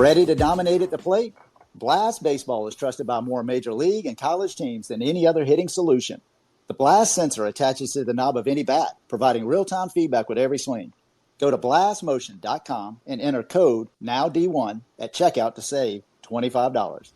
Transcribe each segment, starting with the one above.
Ready to dominate at the plate? Blast Baseball is trusted by more major league and college teams than any other hitting solution. The Blast sensor attaches to the knob of any bat, providing real-time feedback with every swing. Go to blastmotion.com and enter code NOWD1 at checkout to save $25.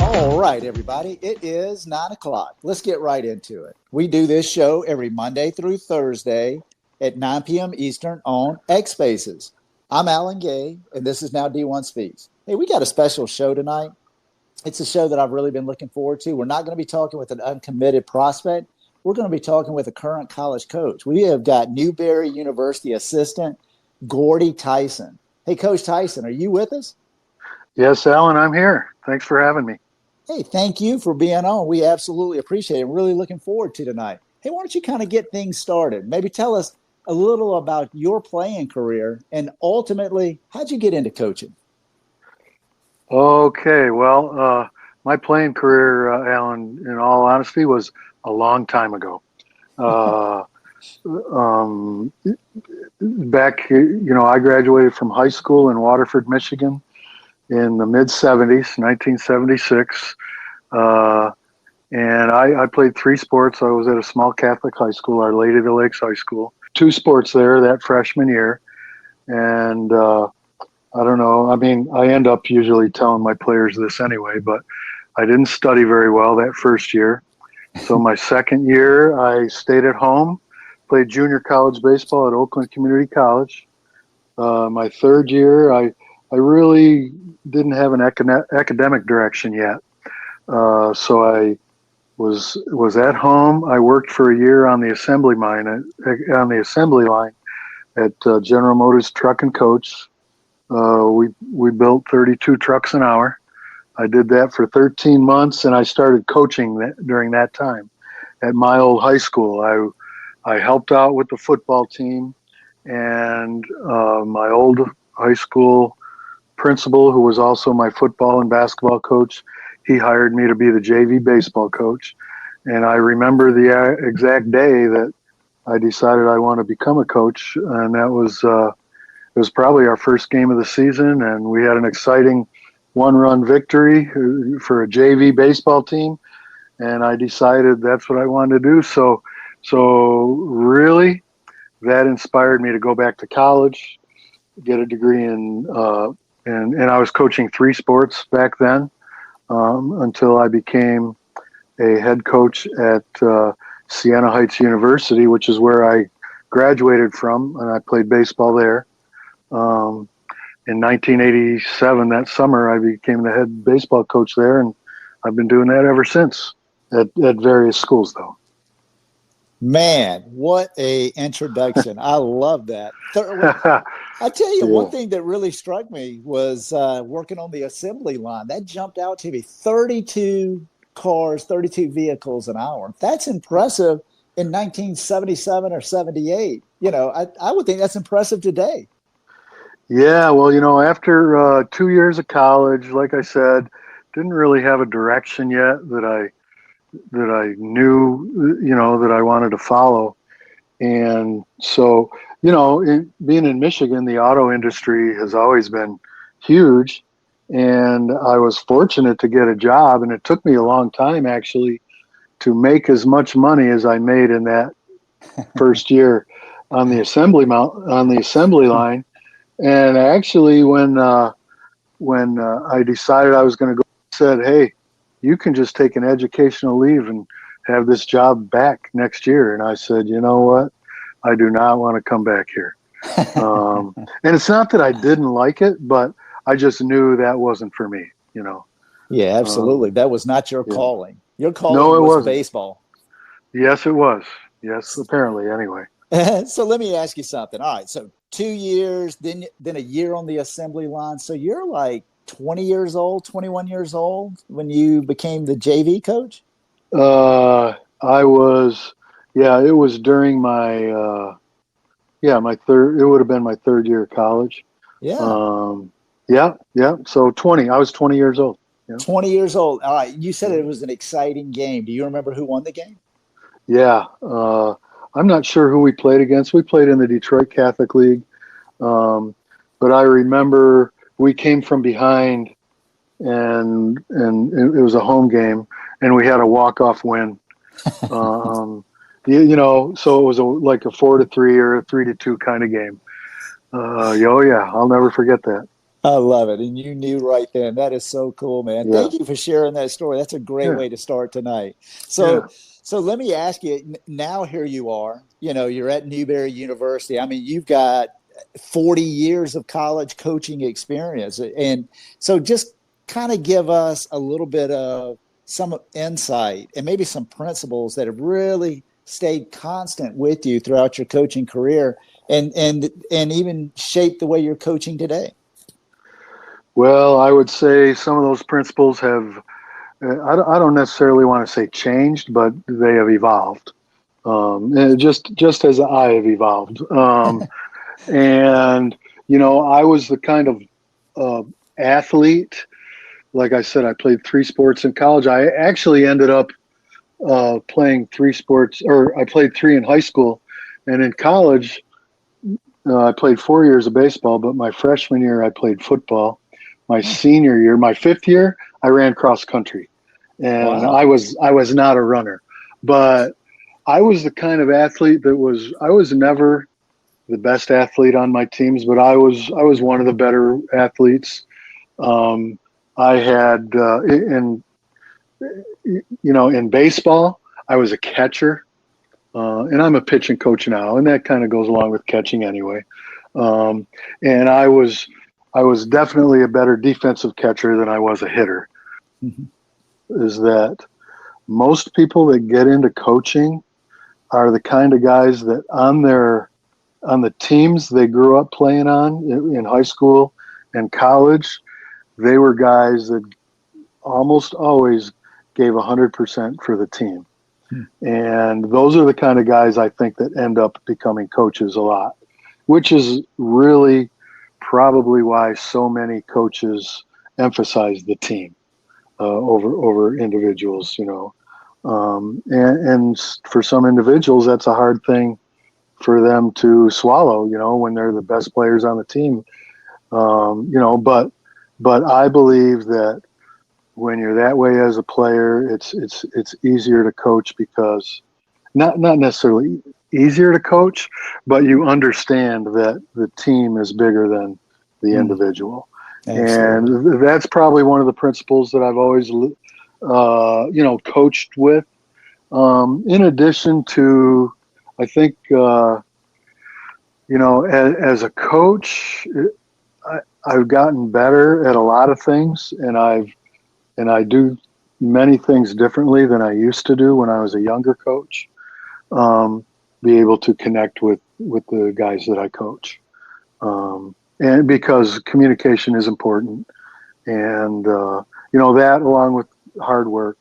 All right, everybody, it is 9 o'clock. Let's get right into it. We do this show every Monday through Thursday at 9 p.m. Eastern on X Spaces. I'm Alan Gay, and this is Now D1 Speaks. Hey, we got a special show tonight. It's a show that I've really been looking forward to. We're not going to be talking with an uncommitted prospect. We're going to be talking with a current college coach. We have got Newberry University assistant Gordie Theisen. Hey, Coach Theisen, are you with us? Yes, Alan, I'm here. Thanks for having me. Hey, thank you for being on. We absolutely appreciate it. I'm really looking forward to tonight. Hey, why don't you kind of get things started? Maybe tell us a little about your playing career and ultimately, how'd you get into coaching? Okay, well, my playing career, Alan, in all honesty, was a long time ago. Back, I graduated from high school in Waterford, Michigan in the mid-'70s, 1976. And I played three sports. I was at a small Catholic high school, Our Lady of the Lakes High School. Two sports there that freshman year. And I don't know. I mean, I end up usually telling my players this anyway, but I didn't study very well that first year. So my second year, I stayed at home, played junior college baseball at Oakland Community College. My third year, I really didn't have an academic direction yet. So I was at home. I worked for a year on the assembly line at General Motors Truck and Coach. We built 32 trucks an hour. I did that for 13 months, and I started coaching during that time at my old high school. I helped out with the football team, and my old high school principal, who was also my football and basketball coach, he hired me to be the JV baseball coach. And I remember the exact day that I decided I want to become a coach, and that was it was probably our first game of the season, and we had an exciting one-run victory for a JV baseball team, and I decided that's what I wanted to do. So really, that inspired me to go back to college, get a degree in and I was coaching three sports back then until I became a head coach at Siena Heights University, which is where I graduated from, and I played baseball there. In 1987, that summer, I became the head baseball coach there, and I've been doing that ever since at various schools, though. Man, what a introduction. I love that. I tell you, one thing that really struck me was working on the assembly line. That jumped out to me. 32 cars, 32 vehicles an hour. That's impressive in 1977 or 78. I would think that's impressive today. Yeah, well, after 2 years of college, like I said, didn't really have a direction yet that I knew, that I wanted to follow. And so, being in Michigan, the auto industry has always been huge. And I was fortunate to get a job, and it took me a long time actually to make as much money as I made in that first year on the assembly line. And actually, when I decided I was going to go, I said, "Hey, you can just take an educational leave and have this job back next year." And I said, "You know what? I do not want to come back here." And it's not that I didn't like it, but I just knew that wasn't for me, Yeah, absolutely. That was not your calling. Your calling was wasn't. baseball. Yes, it was. Yes, apparently, anyway. So let me ask you something. All right, so 2 years, then a year on the assembly line. So you're like 20 years old, 21 years old when you became the JV coach? I was, it was during my third, it would have been my third year of college. Yeah. Yeah. So I was 20 years old. Yeah. 20 years old. All right. You said it was an exciting game. Do you remember who won the game? Yeah. I'm not sure who we played against. We played in the Detroit Catholic League. But I remember we came from behind, and it was a home game, and we had a walk-off win. So it was like a 4-3 or a 3-2 kind of game. Yeah, I'll never forget that. I love it. And you knew right then. That is so cool, man. Yeah. Thank you for sharing that story. That's a great way to start tonight. So let me ask you, now here you are, you're at Newberry University. I mean, you've got 40 years of college coaching experience. And so just kind of give us a little bit of some insight and maybe some principles that have really stayed constant with you throughout your coaching career and even shaped the way you're coaching today. Well, I would say some of those principles have, I don't necessarily want to say changed, but they have evolved. Just as I have evolved. And, I was the kind of athlete. Like I said, I played 3 sports in college. I actually ended up playing 3 sports, or I played 3 in high school. And in college, I played 4 years of baseball, but my freshman year, I played football. My senior year, my 5th year, I ran cross country. And Wow. I was not a runner, but I was the kind of athlete I was never the best athlete on my teams, but I was one of the better athletes. I had in baseball, I was a catcher, and I'm a pitching coach now, and that kind of goes along with catching anyway. And I was definitely a better defensive catcher than I was a hitter. Mm-hmm. Is that most people that get into coaching are the kind of guys that on the teams they grew up playing on in high school and college, they were guys that almost always gave 100% for the team. And those are the kind of guys I think that end up becoming coaches a lot, which is really probably why so many coaches emphasize the team over individuals, and for some individuals, that's a hard thing for them to swallow, when they're the best players on the team. But I believe that when you're that way as a player, it's easier to coach because not necessarily easier to coach, but you understand that the team is bigger than the individual. Absolutely. And that's probably one of the principles that I've always, coached with. In addition to, I think, as a coach, I've gotten better at a lot of things, and I do many things differently than I used to do when I was a younger coach. Be able to connect with the guys that I coach. And because communication is important, and that along with hard work,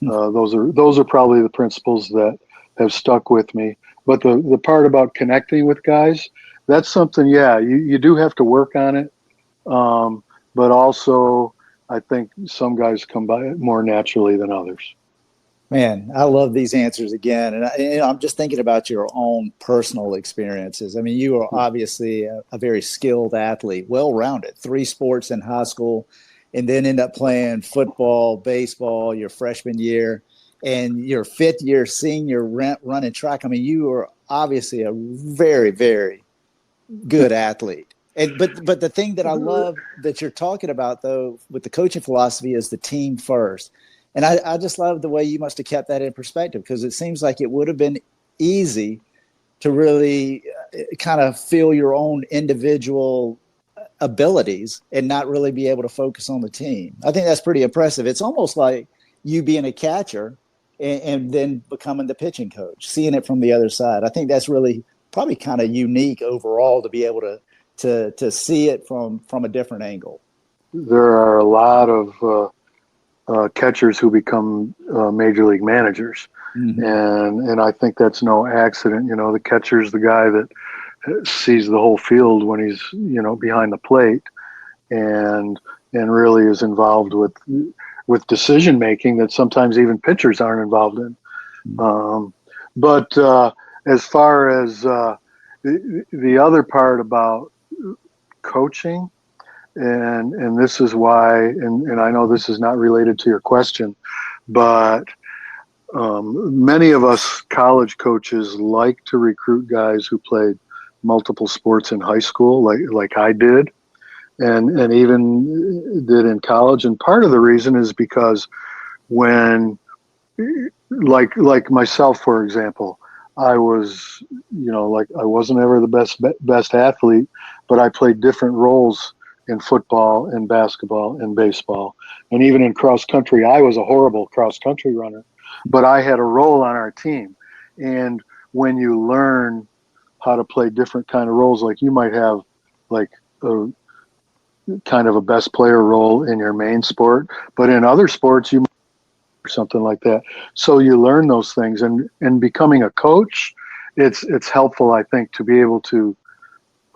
those are probably the principles that have stuck with me. But the part about connecting with guys, that's something. Yeah, you do have to work on it, but also I think some guys come by it more naturally than others. Man, I love these answers again. And I'm just thinking about your own personal experiences. I mean, you are obviously a very skilled athlete, well-rounded, 3 sports in high school, and then end up playing football, baseball your freshman year, and your 5th year senior running track. I mean, you are obviously a very, very good athlete. But the thing that I love that you're talking about, though, with the coaching philosophy is the team first. And I just love the way you must have kept that in perspective, because it seems like it would have been easy to really kind of feel your own individual abilities and not really be able to focus on the team. I think that's pretty impressive. It's almost like you being a catcher and then becoming the pitching coach, seeing it from the other side. I think that's really probably kind of unique overall to be able to see it from a different angle. There are a lot of catchers who become major league managers. Mm-hmm. And I think that's no accident. The catcher's the guy that sees the whole field when he's, behind the plate and really is involved with decision making that sometimes even pitchers aren't involved in. Mm-hmm. But as far as the other part about coaching, and this is why, and I know this is not related to your question, but many of us college coaches like to recruit guys who played multiple sports in high school, like I did, and even did in college. And part of the reason is because when, like myself, for example, I was, like I wasn't ever the best athlete, but I played different roles in football and basketball and baseball. And even in cross country, I was a horrible cross country runner, but I had a role on our team. And when you learn how to play different kind of roles, like you might have like a kind of a best player role in your main sport, but in other sports you might or something like that. So you learn those things, and becoming a coach, it's helpful, I think, to be able to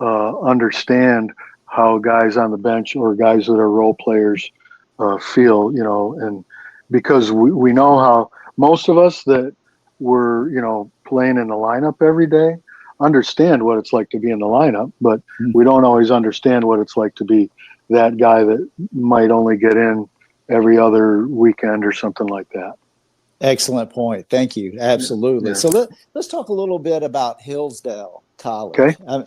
understand how guys on the bench or guys that are role players feel, and because we know how most of us that were, playing in the lineup every day understand what it's like to be in the lineup, but we don't always understand what it's like to be that guy that might only get in every other weekend or something like that. Excellent point. Thank you. Absolutely. Yeah. So let's talk a little bit about Hillsdale College. Okay. I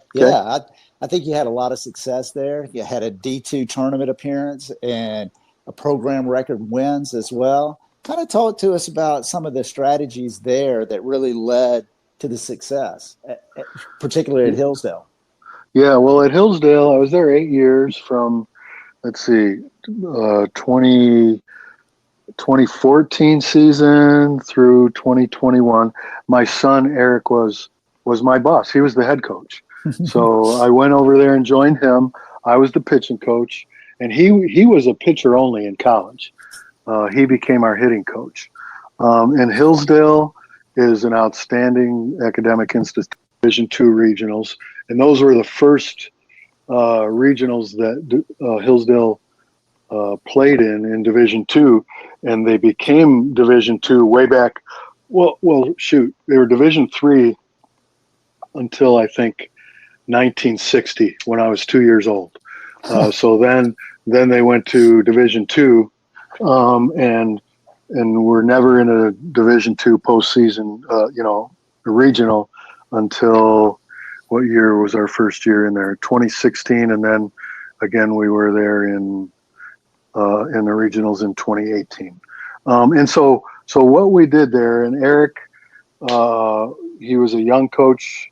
think you had a lot of success there. You had a D2 tournament appearance and a program record wins as well. Kind of talk to us about some of the strategies there that really led to the success, particularly at Hillsdale. Yeah, well, at Hillsdale, I was there 8 years from, 2014 season through 2021. My son, Eric, was my boss. He was the head coach. So I went over there and joined him. I was the pitching coach, and he was a pitcher only in college. He became our hitting coach. And Hillsdale is an outstanding academic institution, Division II regionals, and those were the first regionals that Hillsdale played in Division II, and they became Division II way back. Well, shoot, they were Division III until I think 1960 when I was 2 years old. So then they went to Division II, and we're never in a Division II postseason, regional until what year was our first year in there? 2016, and then again we were there in the regionals in 2018. And so what we did there, and Eric, he was a young coach,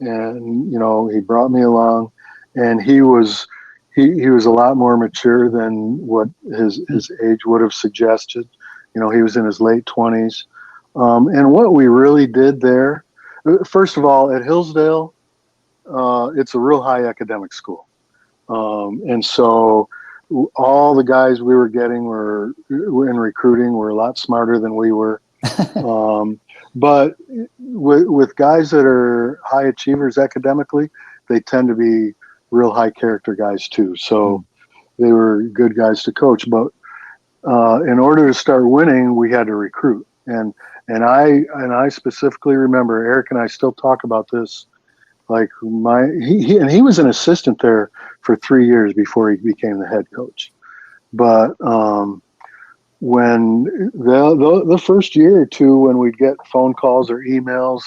and he brought me along, and he was a lot more mature than what his age would have suggested. He was in his late 20s. And what we really did there, first of all, at Hillsdale, it's a real high academic school. And so all the guys we were getting were in recruiting were a lot smarter than we were. But with guys that are high achievers academically, they tend to be real high character guys too. So they were good guys to coach. But in order to start winning, we had to recruit. And I specifically remember, Eric and I still talk about this. Like he was an assistant there for 3 years before he became the head coach. But when the first year or two, when we'd get phone calls or emails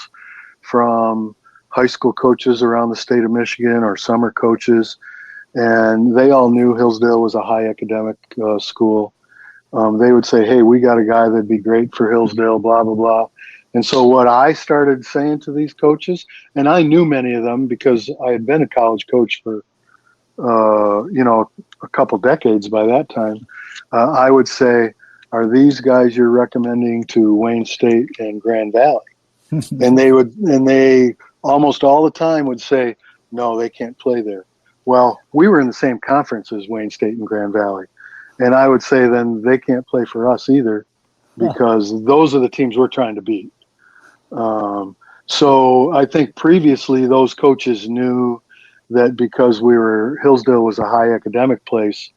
from high school coaches around the state of Michigan or summer coaches, and they all knew Hillsdale was a high academic school, they would say, "Hey, we got a guy that'd be great for Hillsdale, blah, blah, blah." And so what I started saying to these coaches, and I knew many of them because I had been a college coach for, a couple decades by that time, I would say, "Are these guys you're recommending to Wayne State and Grand Valley?" and they almost all the time would say, "No, they can't play there." Well, we were in the same conference as Wayne State and Grand Valley. And I would say then they can't play for us either, because those are the teams we're trying to beat. So I think previously those coaches knew that because Hillsdale was a high academic place,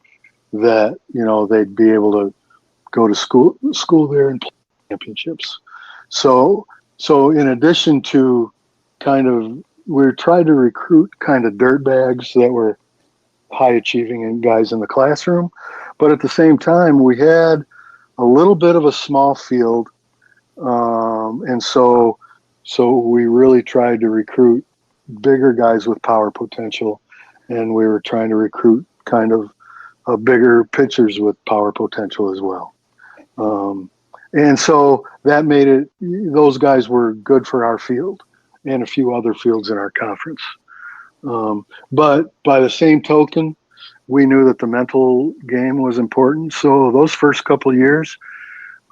that, they'd be able to go to school there and play championships. So in addition to we tried to recruit kind of dirtbags that were high achieving guys in the classroom, but at the same time we had a little bit of a small field, and so we really tried to recruit bigger guys with power potential, and we were trying to recruit kind of bigger pitchers with power potential as well. And so that made it, those guys were good for our field and a few other fields in our conference. But by the same token, we knew that the mental game was important. So those first couple of years,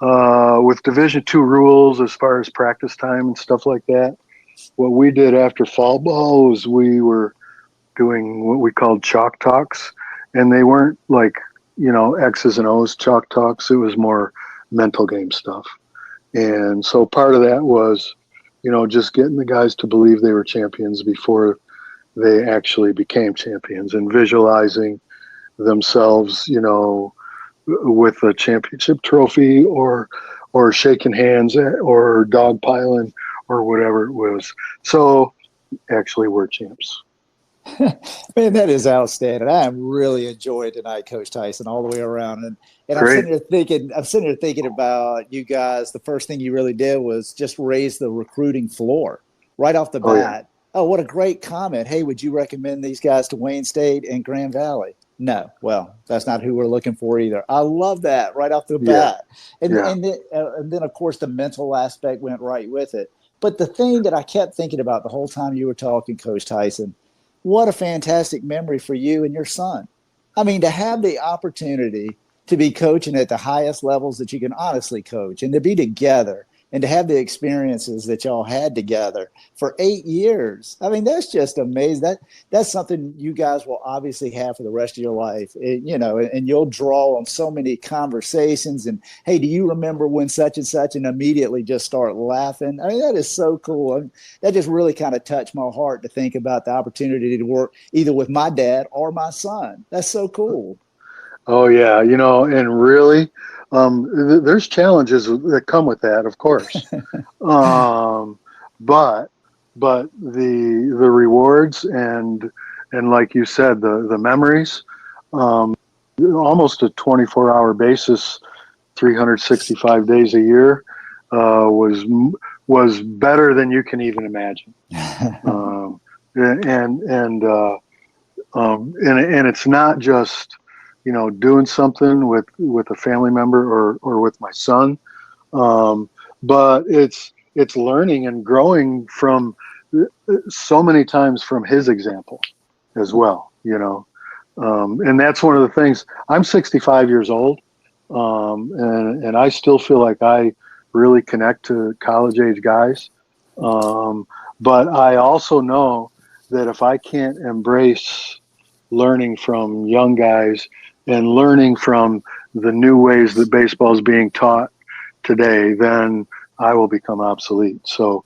with Division II rules as far as practice time and stuff like that, what we did after fall ball was we were doing what we called chalk talks, and they weren't like, X's and O's chalk talks. It was more mental game stuff. And so part of that was, just getting the guys to believe they were champions before they actually became champions, and visualizing themselves, with a championship trophy or shaking hands or dogpiling or whatever it was. So actually we're champs. Man, that is outstanding. I am really enjoying tonight, Coach Theisen, all the way around. And I'm sitting here thinking about you guys. The first thing you really did was just raise the recruiting floor right off the bat. Yeah. Oh, what a great comment. Hey, would you recommend these guys to Wayne State and Grand Valley? No. Well, that's not who we're looking for either. I love that right off the bat. And then, of course, the mental aspect went right with it. But the thing that I kept thinking about the whole time you were talking, Coach Theisen, what a fantastic memory for you and your son. I mean, to have the opportunity to be coaching at the highest levels that you can honestly coach, and to be together and to have the experiences that y'all had together for 8 years. I mean, that's just amazing. That's something you guys will obviously have for the rest of your life, and you'll draw on so many conversations and, hey, do you remember when such and such, and immediately just start laughing. I mean, that is so cool. I mean, that just really kind of touched my heart to think about the opportunity to work either with my dad or my son. That's so cool. Oh yeah. And really, there's challenges that come with that, of course. But the rewards and like you said, the memories, almost a 24-hour basis, 365 days a year, was better than you can even imagine. And it's not just, doing something with a family member or with my son. But it's learning and growing from so many times from his example as well, and that's one of the things. I'm 65 years old. And I still feel like I really connect to college age guys. But I also know that if I can't embrace learning from young guys and learning from the new ways that baseball is being taught today, then I will become obsolete. So,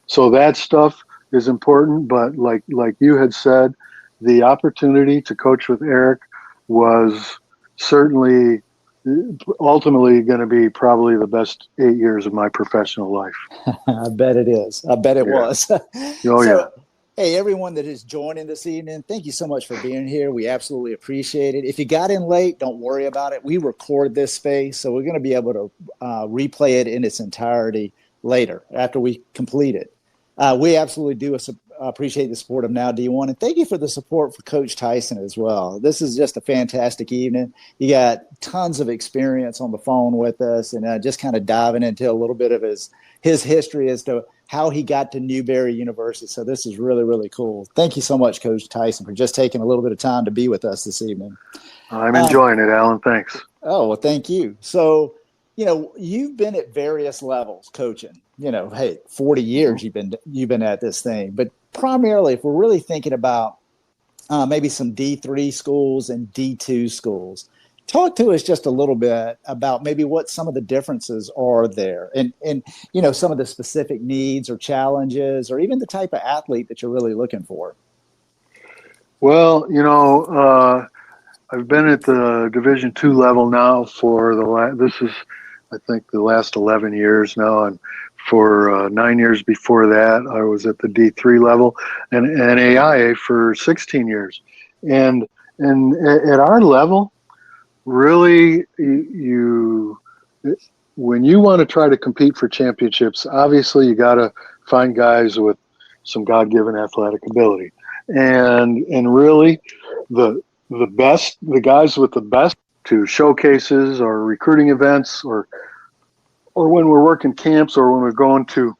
so that stuff is important. But like you had said, the opportunity to coach with Eric was certainly ultimately going to be probably the best 8 years of my professional life. I bet it is. I bet it was. Oh, yeah. Hey, everyone that is joining this evening, thank you so much for being here. We absolutely appreciate it. If you got in late, don't worry about it. We record this space, so we're going to be able to replay it in its entirety later after we complete it. We absolutely do appreciate the support of Now D1, and thank you for the support for Coach Theisen as well. This is just a fantastic evening. You got tons of experience on the phone with us, and just kind of diving into a little bit of his history as to how he got to Newberry University. So this is really, really cool. Thank you so much, Coach Theisen, for just taking a little bit of time to be with us this evening. I'm enjoying it, Alan. Thanks. Oh, well, thank you. So, you've been at various levels coaching. 40 years you've been at this thing. But primarily, if we're really thinking about maybe some D3 schools and D2 schools, talk to us just a little bit about maybe what some of the differences are there, and some of the specific needs or challenges, or even the type of athlete that you're really looking for. Well, I've been at the Division II level now for this is, I think, the last 11 years now. And for 9 years before that. I was at the D3 level and NAIA for 16 years. And at our level, really, when you want to try to compete for championships, obviously you got to find guys with some God-given athletic ability. And really, the guys with the best to showcases or recruiting events or when we're working camps or when we're going to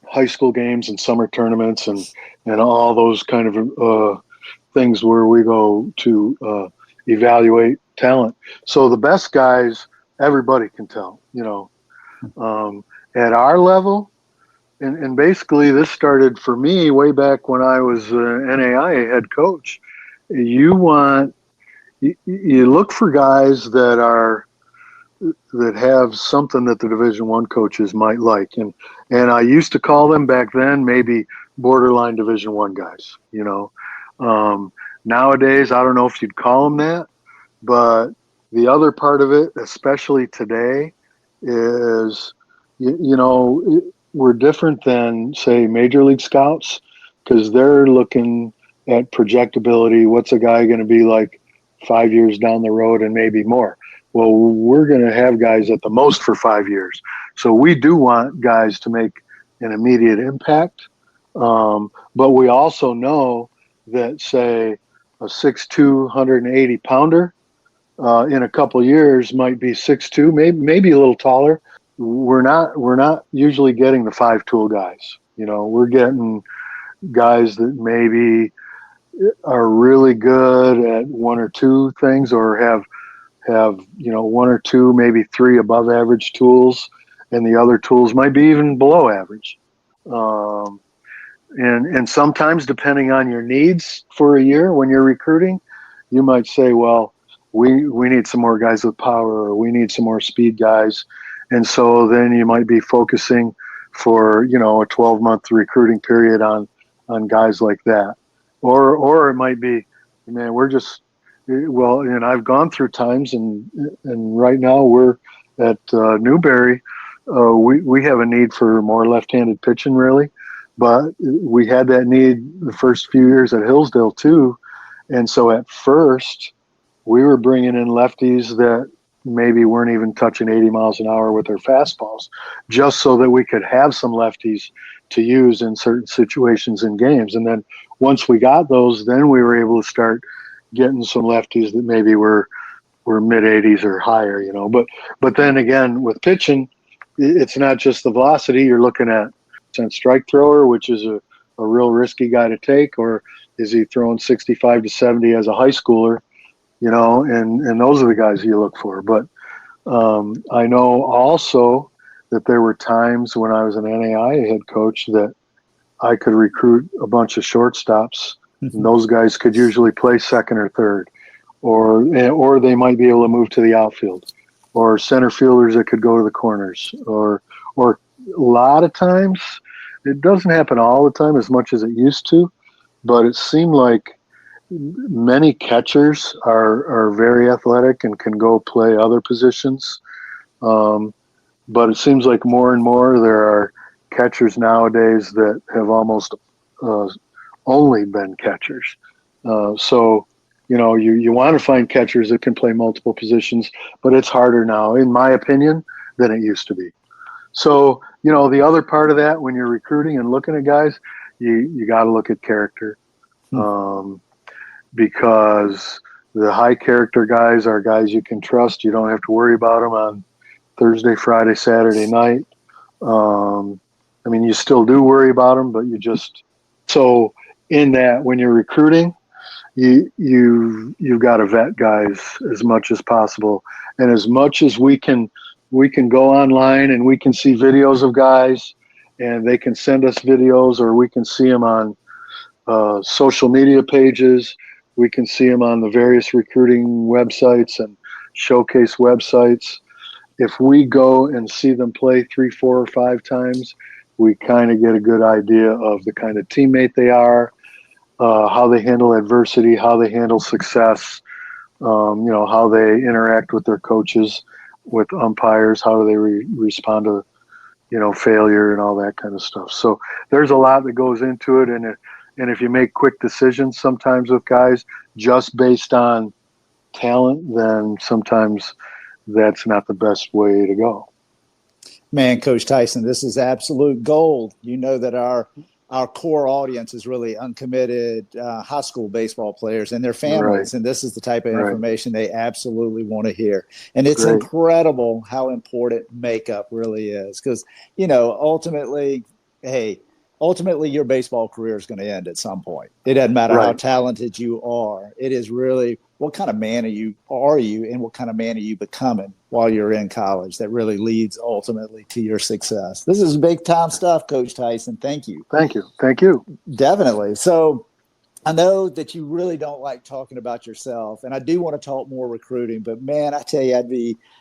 high school games and summer tournaments and all those kind of things where we go to evaluate talent. So the best guys, everybody can tell, at our level. And basically this started for me way back when I was NAIA head coach. You look for guys that have something that the Division I coaches might like. And I used to call them back then maybe borderline Division I guys, Nowadays, I don't know if you'd call them that, but the other part of it, especially today, is, we're different than, say, Major League Scouts, because they're looking at projectability. What's a guy going to be like 5 years down the road and maybe more? Well, we're going to have guys at the most for 5 years. So we do want guys to make an immediate impact. But we also know that, say, a 6'2", 180-pounder in a couple years might be 6'2", maybe a little taller. We're not usually getting the 5-tool guys. We're getting guys that maybe are really good at one or two things, or have one or two, maybe three above average tools, and the other tools might be even below average. And sometimes, depending on your needs for a year when you're recruiting, you might say, well, we need some more guys with power, or we need some more speed guys. And so then you might be focusing for, a 12-month recruiting period on guys like that. Or it might be, man, and I've gone through times, and right now we're at Newberry. We have a need for more left-handed pitching, really. But we had that need the first few years at Hillsdale too. And so at first we were bringing in lefties that maybe weren't even touching 80 miles an hour with their fastballs, just so that we could have some lefties to use in certain situations in games. And then once we got those, then we were able to start getting some lefties that maybe were mid-80s or higher, But then again, with pitching, it's not just the velocity. You're looking at strike thrower, which is a real risky guy to take, or is he throwing 65 to 70 as a high schooler, and those are the guys you look for. But I know also that there were times when I was an NAIA head coach that I could recruit a bunch of shortstops, and those guys could usually play second or third, or they might be able to move to the outfield, or center fielders that could go to the corners, or a lot of times, it doesn't happen all the time as much as it used to, but it seemed like many catchers are very athletic and can go play other positions. But it seems like more and more there are catchers nowadays that have almost only been catchers. So, you want to find catchers that can play multiple positions, but it's harder now, in my opinion, than it used to be. So, the other part of that, when you're recruiting and looking at guys, you got to look at character, because the high character guys are guys you can trust. You don't have to worry about them on Thursday, Friday, Saturday night. You still do worry about them, but so in that, when you're recruiting, you've got to vet guys as much as possible, and as much as we can go online and we can see videos of guys, and they can send us videos, or we can see them on social media pages. We can see them on the various recruiting websites and showcase websites. If we go and see them play 3, 4, or 5 times, we kind of get a good idea of the kind of teammate they are, how they handle adversity, how they handle success, how they interact with their coaches, with umpires, how do they respond failure and all that kind of stuff. So there's a lot that goes into it. And if you make quick decisions sometimes with guys just based on talent, then sometimes that's not the best way to go. Man, Coach Theisen, this is absolute gold. You know that our core audience is really uncommitted high school baseball players and their families, and this is the type of information they absolutely want to hear. And it's incredible how important makeup really is, because ultimately your baseball career is going to end at some point. It doesn't matter how talented you are. It is really what kind of man are you and what kind of man are you becoming while you're in college that really leads ultimately to your success. This is big time stuff, Coach Theisen. Thank you. Thank you. Definitely. So I know that you really don't like talking about yourself, and I do want to talk more recruiting, but man, I tell you,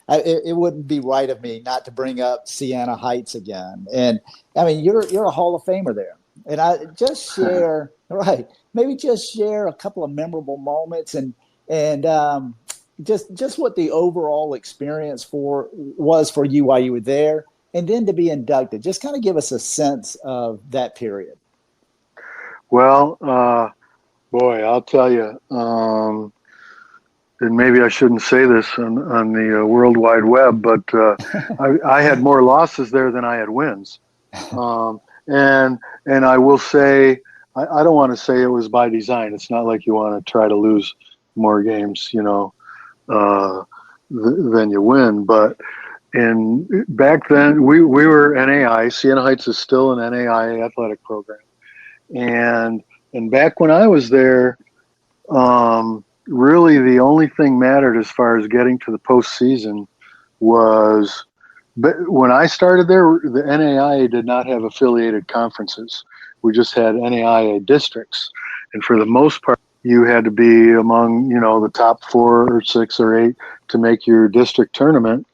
it wouldn't be right of me not to bring up Siena Heights again. And I mean, you're a Hall of Famer there. And I just share, maybe just share a couple of memorable moments and just what the overall experience was for you while you were there, and then to be inducted. Just kind of give us a sense of that period. Well, boy, I'll tell you, and maybe I shouldn't say this on the World Wide Web, but I had more losses there than I had wins. And I will say, I don't want to say it was by design. It's not like you want to try to lose more games, than you win. But back then, we were NAI. Siena Heights is still an NAI athletic program. And back when I was there, really the only thing mattered as far as getting to the postseason was, but when I started there, the NAIA did not have affiliated conferences. We just had NAIA districts. And for the most part, you had to be among, the top 4 or 6 or 8 to make your district tournament.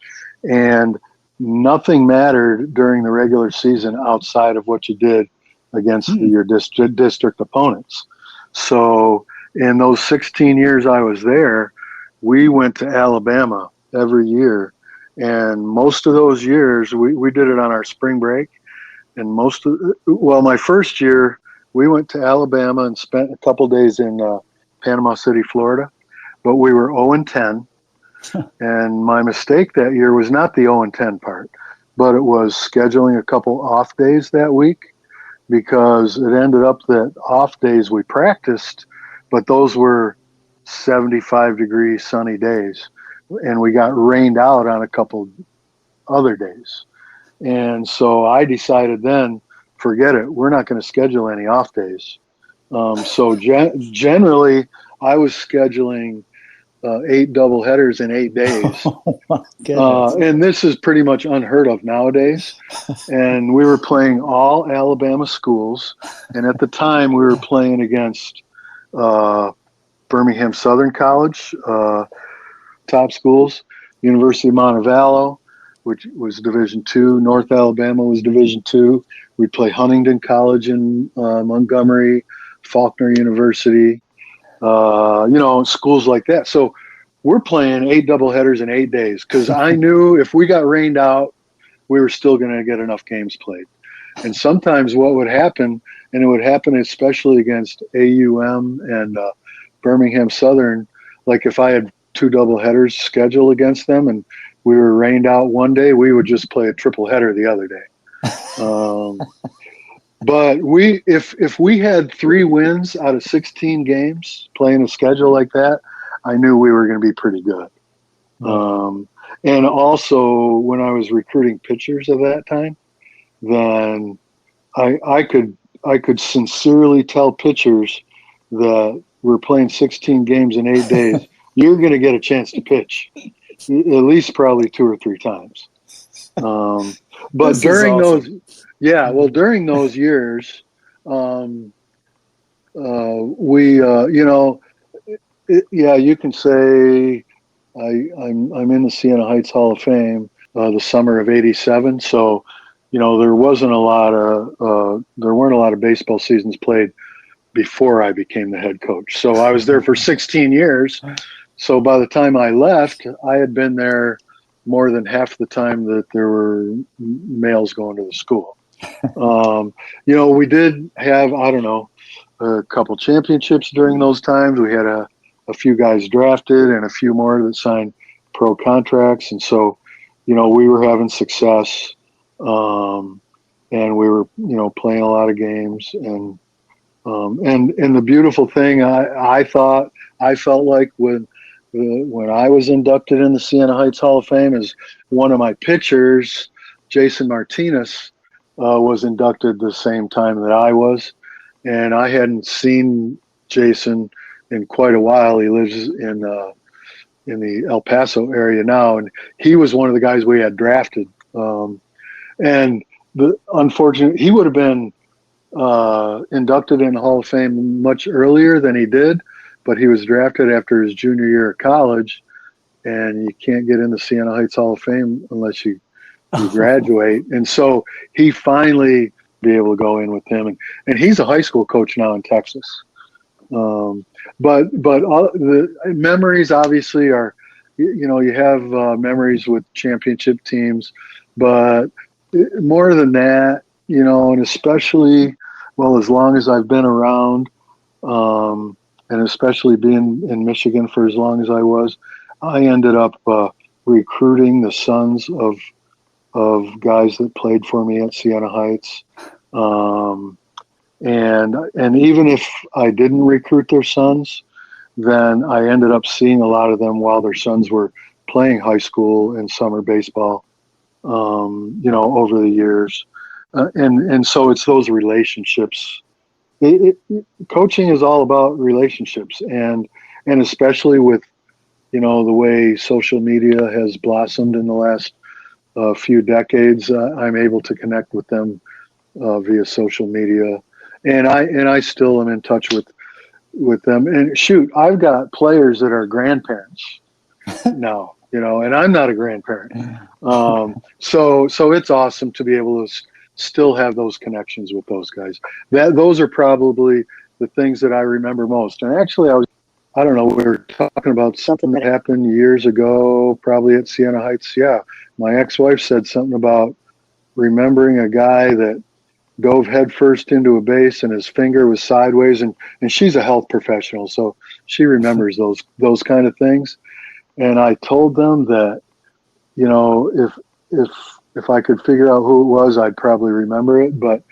And nothing mattered during the regular season outside of what you did against your district opponents. So in those 16 years I was there, we went to Alabama every year. And most of those years, we did it on our spring break. And my first year, we went to Alabama and spent a couple days in Panama City, Florida. But we were 0-10. And my mistake that year was not the 0-10 part, but it was scheduling a couple off days that week, because it ended up that off days we practiced, but those were 75-degree sunny days. And we got rained out on a couple other days. And so I decided then, forget it, we're not going to schedule any off days. So generally, I was scheduling 8 double headers in 8 days. Oh my goodness. And this is pretty much unheard of nowadays. And we were playing all Alabama schools. And at the time, we were playing against Birmingham Southern College, top schools, University of Montevallo, which was Division II. North Alabama was Division II. We'd play Huntingdon College in Montgomery, Faulkner University, schools like that. So we're playing 8 doubleheaders in 8 days, because I knew if we got rained out, we were still going to get enough games played. And sometimes what would happen, and it would happen especially against AUM and Birmingham Southern, like if I had 2 doubleheaders scheduled against them and we were rained out one day, we would just play a triple header the other day. But if we had 3 wins out of 16 games playing a schedule like that, I knew we were going to be pretty good. And also, when I was recruiting pitchers at that time, then I could sincerely tell pitchers that we're playing 16 games in 8 days. You're going to get a chance to pitch at least probably 2 or 3 times. But during those years, you can say I'm in the Siena Heights Hall of Fame the summer of '87. So, there weren't a lot of baseball seasons played before I became the head coach. So I was there for 16 years. So by the time I left, I had been there more than half the time that there were males going to the school. We did have, I don't know, a couple championships during those times. We had a few guys drafted and a few more that signed pro contracts. And so, we were having success. And we were, playing a lot of games. And the beautiful thing I felt like when I was inducted in the Siena Heights Hall of Fame is one of my pitchers, Jason Martinez, was inducted the same time that I was. And I hadn't seen Jason in quite a while. He lives in the El Paso area now. And he was one of the guys we had drafted. And unfortunately, he would have been inducted in the Hall of Fame much earlier than he did, but he was drafted after his junior year of college, and you can't get in the Siena Heights Hall of Fame unless you graduate. And so he finally be able to go in with him, and he's a high school coach now in Texas. But all the memories obviously are, you have memories with championship teams, but more than that, and especially, as long as I've been around, and especially being in Michigan for as long as I was, I ended up recruiting the sons of guys that played for me at Siena Heights. And even if I didn't recruit their sons, then I ended up seeing a lot of them while their sons were playing high school and summer baseball, over the years. And so it's those relationships. Coaching is all about relationships, and especially with, the way social media has blossomed in the last few decades, I'm able to connect with them via social media, and I still am in touch with them. And shoot, I've got players that are grandparents now, and I'm not a grandparent. So it's awesome to be able to still have those connections with those guys. Those are probably the things that I remember most. And actually, I don't know, we were talking about something that happened years ago, probably at Siena Heights. Yeah, my ex-wife said something about remembering a guy that dove headfirst into a base and his finger was sideways, and she's a health professional, so she remembers those kind of things. And I told them that, if I could figure out who it was, I'd probably remember it. But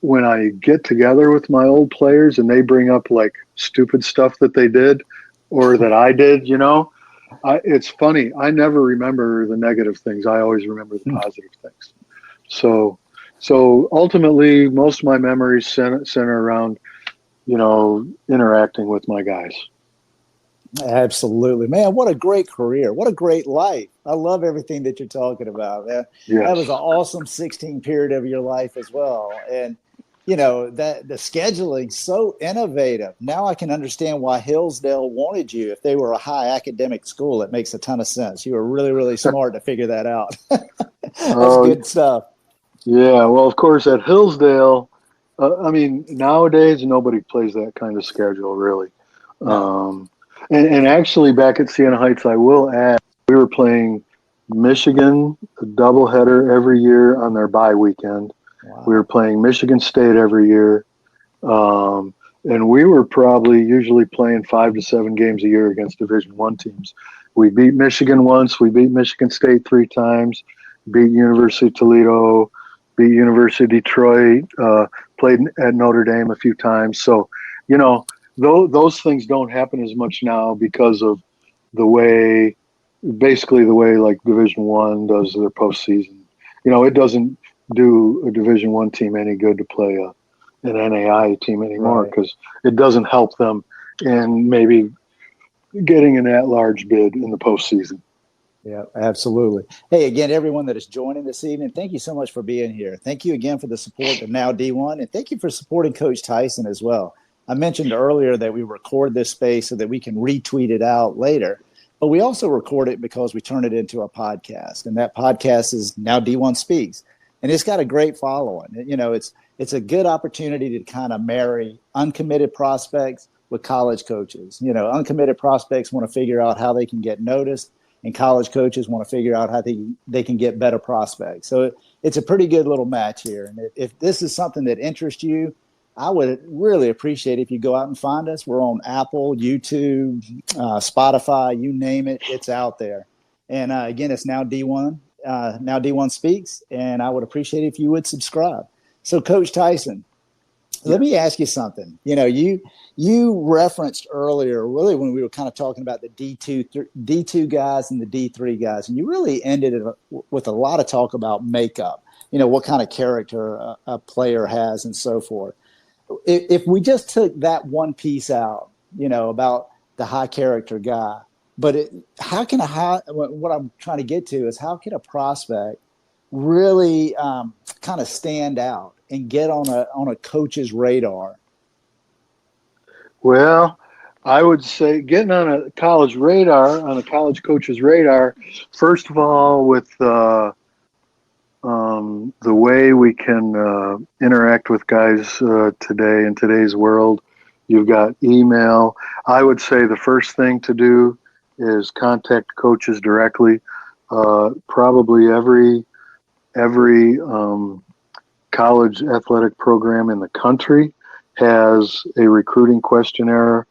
when I get together with my old players and they bring up like stupid stuff that they did or that I did, it's funny. I never remember the negative things. I always remember the positive things. So ultimately, most of my memories center around, interacting with my guys. Absolutely, man. What a great career. What a great life. I love everything that you're talking about. Yes. That was an awesome 16 period of your life as well. And, that the scheduling so innovative. Now I can understand why Hillsdale wanted you. If they were a high academic school, it makes a ton of sense. You were really, really smart to figure that out. That's good stuff. Yeah. Well, of course, at Hillsdale, nowadays nobody plays that kind of schedule, really. No. And actually, back at Siena Heights, I will add, we were playing Michigan, a doubleheader every year on their bye weekend. Wow. We were playing Michigan State every year. And we were probably usually playing 5 to 7 games a year against Division I teams. We beat Michigan once. We beat Michigan State 3 times, beat University of Toledo, beat University of Detroit, played at Notre Dame a few times. So, those things don't happen as much now because of the way like Division I does their postseason. It doesn't do a Division I team any good to play an NAIA team anymore because it doesn't help them in maybe getting an at-large bid in the postseason. Yeah, absolutely. Hey, again, everyone that is joining this evening, thank you so much for being here. Thank you again for the support of Now D1, and thank you for supporting Coach Theisen as well. I mentioned earlier that we record this space so that we can retweet it out later, but we also record it because we turn it into a podcast, and that podcast is Now D1 Speaks, and it's got a great following. It's a good opportunity to kind of marry uncommitted prospects with college coaches. Uncommitted prospects want to figure out how they can get noticed, and college coaches want to figure out how they can get better prospects. So it's a pretty good little match here. And if this is something that interests you, I would really appreciate if you go out and find us. We're on Apple, YouTube, Spotify, you name it, it's out there. And again, it's Now D1, Now D1 Speaks, and I would appreciate if you would subscribe. So, Coach Theisen, let me ask you something. You referenced earlier, really, when we were kind of talking about the D2 guys and the D3 guys, and you really ended it with a lot of talk about makeup, what kind of character a player has and so forth. If we just took that one piece out, about the high character guy, but what I'm trying to get to is how can a prospect really kind of stand out and get on a coach's radar? Well, I would say getting on a college coach's radar, first of all, with the way we can interact with guys today in today's world, you've got email. I would say the first thing to do is contact coaches directly. Probably every college athletic program in the country has a recruiting questionnaire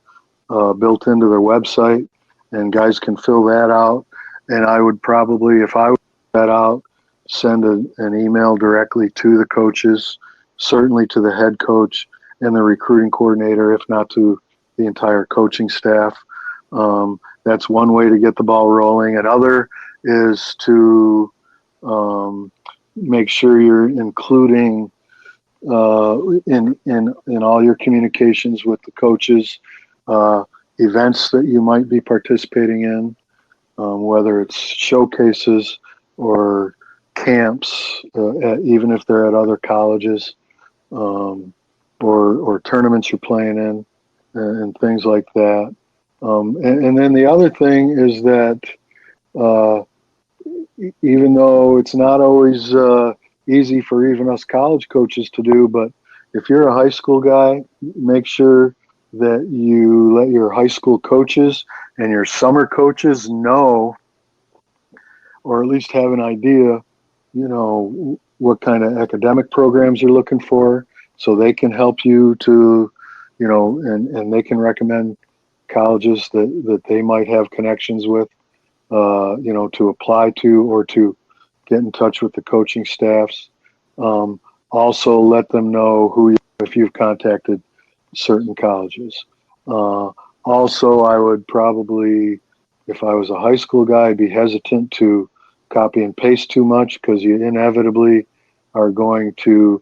built into their website, and guys can fill that out. And I would probably, if I would fill that out, send an email directly to the coaches, certainly to the head coach and the recruiting coordinator, if not to the entire coaching staff. That's one way to get the ball rolling. Another is to make sure you're including in all your communications with the coaches events that you might be participating in, whether it's showcases or camps, even if they're at other colleges, or tournaments you're playing in, and things like that. And then the other thing is that even though it's not always easy for even us college coaches to do, but if you're a high school guy, make sure that you let your high school coaches and your summer coaches know, or at least have an idea, what kind of academic programs you're looking for, so they can help you to, and they can recommend colleges that they might have connections with, to apply to, or to get in touch with the coaching staffs. Also let them know if you've contacted certain colleges. Also, I would probably, if I was a high school guy, be hesitant to copy and paste too much, because you inevitably are going to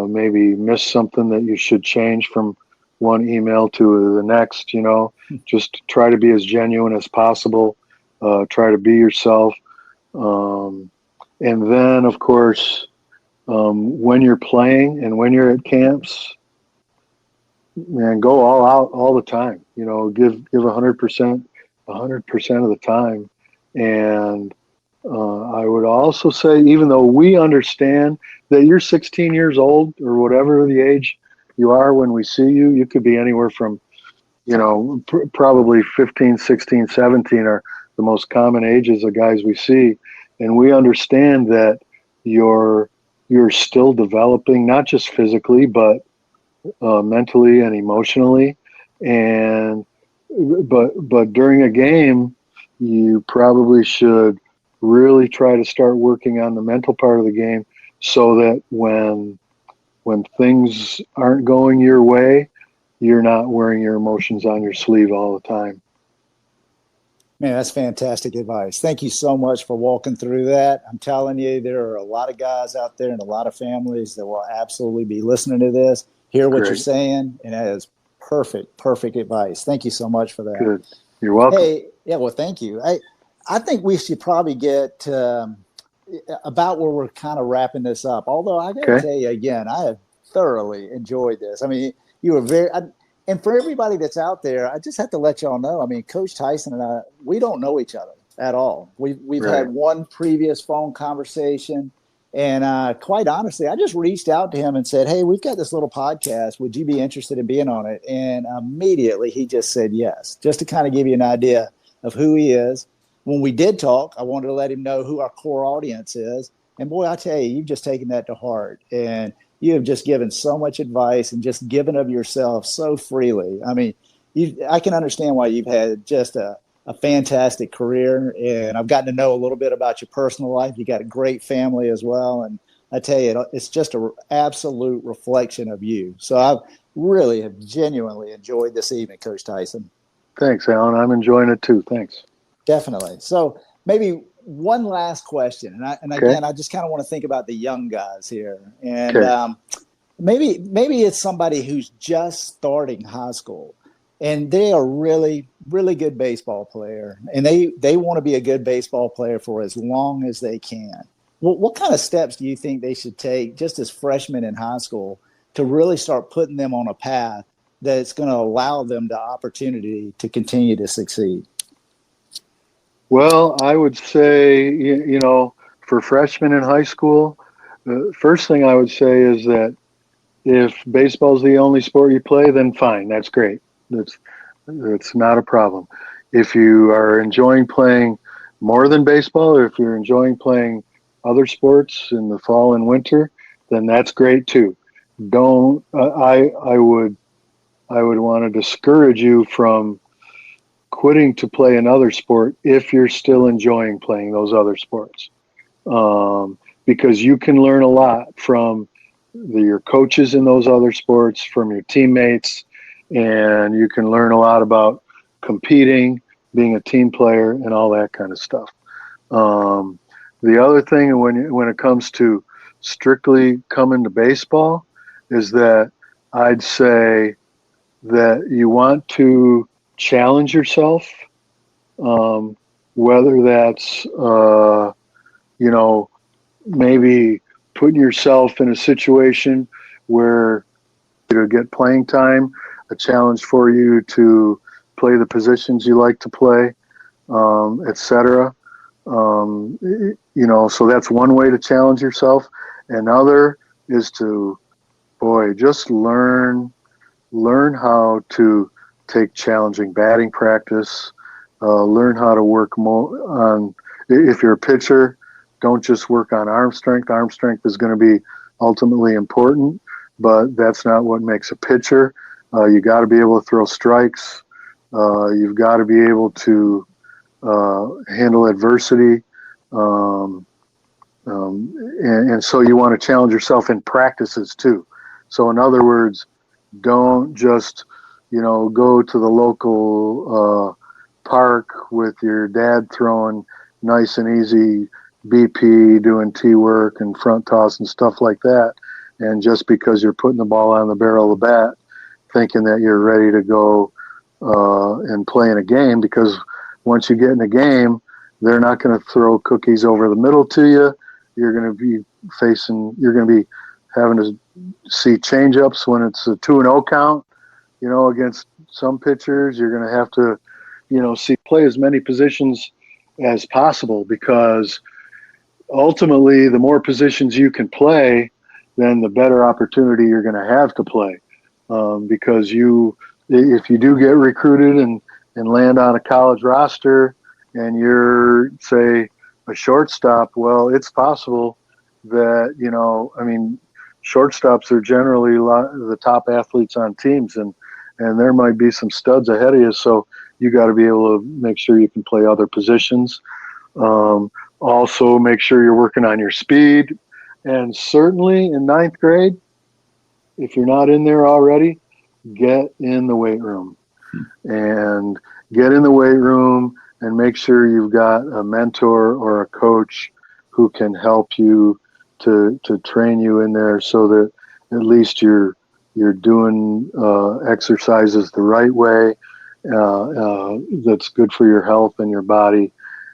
maybe miss something that you should change from one email to the next. Just try to be as genuine as possible. Try to be yourself. And then, of course, when you're playing and when you're at camps, man, go all out all the time. Give 100% of the time. And I would also say, even though we understand that you're 16 years old or whatever the age you are when we see you, you could be anywhere from, probably 15, 16, 17 are the most common ages of guys we see. And we understand that you're still developing, not just physically, but mentally and emotionally. But during a game, you probably should really try to start working on the mental part of the game, so that when things aren't going your way, you're not wearing your emotions on your sleeve all the time. Man, that's fantastic advice. Thank you so much for walking through that. I'm telling you, there are a lot of guys out there and a lot of families that will absolutely be listening to this, hear what you're saying, and that is perfect advice. Thank you so much for that. Good. You're welcome. Hey, yeah, well, thank you. I think we should probably get about where we're kind of wrapping this up. Although I got to tell you again, I have thoroughly enjoyed this. I mean, you were and for everybody that's out there, I just have to let y'all know. I mean, Coach Theisen and I, we don't know each other at all. We've had one previous phone conversation, and quite honestly, I just reached out to him and said, "Hey, we've got this little podcast. Would you be interested in being on it?" And immediately he just said yes, just to kind of give you an idea of who he is. when we did talk, I wanted to let him know who our core audience is. And boy, I tell you, you've just taken that to heart. And you have just given so much advice and just given of yourself so freely. I mean, I can understand why you've had just a fantastic career. And I've gotten to know a little bit about your personal life. You got a great family as well. And I tell you, it's just an absolute reflection of you. So I really have genuinely enjoyed this evening, Coach Theisen. Thanks, Alan. I'm enjoying it too. Thanks. Definitely. So maybe one last question. And again, I just kind of want to think about the young guys here. And maybe it's somebody who's just starting high school and they are really, really good baseball player. And they want to be a good baseball player for as long as they can. What kind of steps do you think they should take just as freshmen in high school to really start putting them on a path that's going to allow them the opportunity to continue to succeed? Well, I would say, for freshmen in high school, the first thing I would say is that if baseball is the only sport you play, then fine, that's great. That's not a problem. If you are enjoying playing more than baseball, or if you're enjoying playing other sports in the fall and winter, then that's great too. I would want to discourage you from quitting to play another sport if you're still enjoying playing those other sports, because you can learn a lot from your coaches in those other sports, from your teammates, and you can learn a lot about competing, being a team player, and all that kind of stuff. The other thing when it comes to strictly coming to baseball is that I'd say that you want to challenge yourself, whether that's, maybe putting yourself in a situation where you get playing time, a challenge for you to play the positions you like to play, etc. So that's one way to challenge yourself. Another is to, just learn how to take challenging batting practice, learn how to work more on, if you're a pitcher, don't just work on arm strength. Arm strength is going to be ultimately important, but that's not what makes a pitcher. You got to be able to throw strikes. You've got to be able to handle adversity. And so you want to challenge yourself in practices too. So in other words, don't just, go to the local park with your dad throwing nice and easy BP, doing tee work and front toss and stuff like that. And just because you're putting the ball on the barrel of the bat, thinking that you're ready to go and play in a game, because once you get in a game, they're not going to throw cookies over the middle to you. You're going to be having to see change-ups when it's a 2-0 count, against some pitchers. You're going to have to, play as many positions as possible, because ultimately the more positions you can play, then the better opportunity you're going to have to play. Because if you do get recruited and land on a college roster and you're, say, a shortstop, well, it's possible that, shortstops are generally the top athletes on teams, and there might be some studs ahead of you. So you got to be able to make sure you can play other positions. Also, make sure you're working on your speed. And certainly in ninth grade, if you're not in there already, get in the weight room. And get in the weight room and make sure you've got a mentor or a coach who can help you to train you in there, so that at least you're doing exercises the right way, that's good for your health and your body,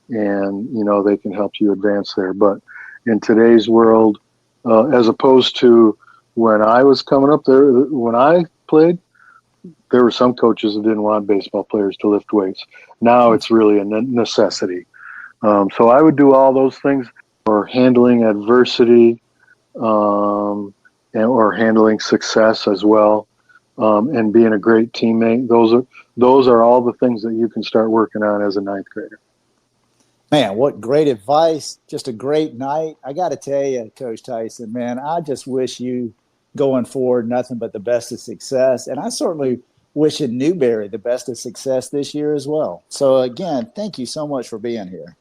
and they can help you advance there. But in today's world, as opposed to when I was coming up there, when I played, there were some coaches that didn't want baseball players to lift weights. Now it's really a necessity. So I would do all those things, or handling adversity, or handling success as well, and being a great teammate. Those are all the things that you can start working on as a ninth grader. Man, what great advice. Just a great night. I got to tell you, Coach Tyson, man, I just wish you going forward nothing but the best of success. And I certainly wish Newberry the best of success this year as well. So, again, thank you so much for being here.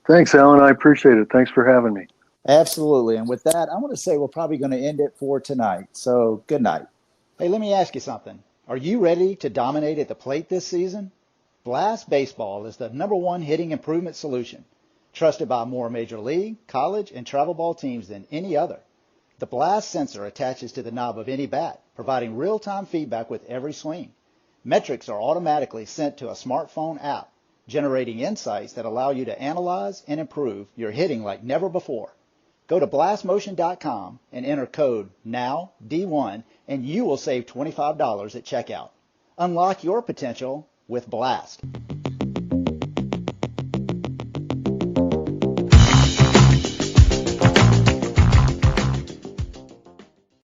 Thanks, Alan. I appreciate it. Thanks for having me. Absolutely. And with that, I want to say we're probably going to end it for tonight. So, good night. Hey, let me ask you something. Are you ready to dominate at the plate this season? Blast Baseball is the #1 hitting improvement solution, trusted by more major league, college, and travel ball teams than any other. The Blast sensor attaches to the knob of any bat, providing real-time feedback with every swing. Metrics are automatically sent to a smartphone app, generating insights that allow you to analyze and improve your hitting like never before. Go to blastmotion.com and enter code NOWD1 and you will save $25 at checkout. Unlock your potential with Blast.